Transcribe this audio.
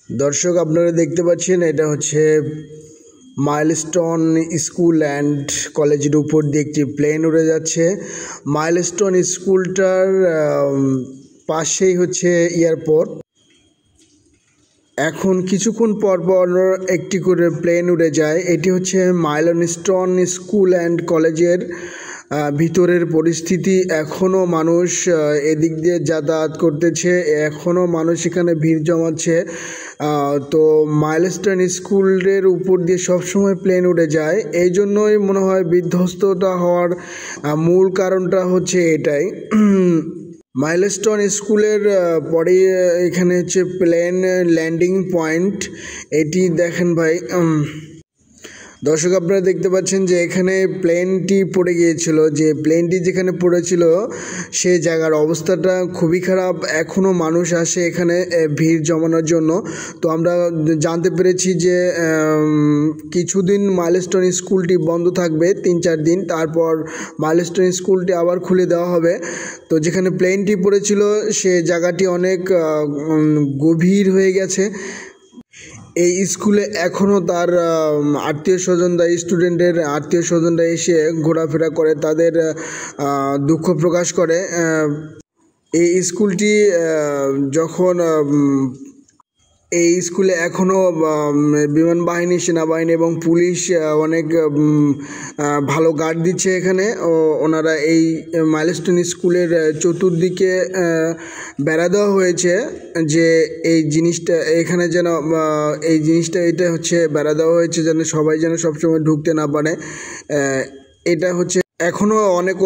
দর্শক আপনারা দেখতে পাচ্ছেন এটা হচ্ছে মাইলস্টোন স্কুল অ্যান্ড কলেজের উপর দিয়ে একটি প্লেন উড়ে যাচ্ছে। মাইলস্টোন স্কুলটার পাশেই হচ্ছে এয়ারপোর্ট। এখন কিছুক্ষণ পর পর একটি করে প্লেন উড়ে যায়। এটি হচ্ছে মাইলস্টোন স্কুল অ্যান্ড কলেজের ভিতরের পরিস্থিতি। এখনও মানুষ এদিক দিয়ে যাতায়াত করতেছে, এখনও মানুষ এখানে ভিড় জমাচ্ছে। তো মাইলস্টোন স্কুলের উপর দিয়ে সবসময় প্লেন উড়ে যায়, এই জন্যই মনে হয় বিধ্বস্ততা হওয়ার মূল কারণটা হচ্ছে এটাই। মাইলস্টোন স্কুলের পরে এখানে হচ্ছে প্লেন ল্যান্ডিং পয়েন্ট। এটি দেখেন ভাই, দর্শক আপনারা দেখতে পাচ্ছেন যে এখানে প্লেনটি পড়ে গিয়েছিল। যে প্লেনটি যেখানে পড়েছিল সেই জায়গার অবস্থাটা খুবই খারাপ। এখনও মানুষ আসে এখানে ভিড় জমানোর জন্য। তো আমরা জানতে পেরেছি যে কিছুদিন মাইলস্টোন স্কুলটি বন্ধ থাকবে, 3-4 দিন, তারপর মাইলস্টোন স্কুলটি আবার খুলে দেওয়া হবে। তো যেখানে প্লেনটি পড়েছিল সে জায়গাটি অনেক গভীর হয়ে গেছে। এই স্কুলে এখনও তার আত্মীয় স্বজনরা, স্টুডেন্টের আত্মীয় স্বজনরা এসে ঘোরাফেরা করে, তাদের দুঃখ প্রকাশ করে। এই স্কুলটি যখন এই স্কুলে এখনও বিমান বাহিনী, সেনাবাহিনী এবং পুলিশ অনেক ভালো গার্ড দিচ্ছে এখানে। ওনারা এই মাইলস্টোন স্কুলের চতুর্দিকে বেড়া দেওয়া হয়েছে, যে এই জিনিসটা এখানে যেন এটা হচ্ছে বেড়া দেওয়া হয়েছে যেন সবাই যেন সবসময় ঢুকতে না পারে। এটা হচ্ছে এখনও অনেক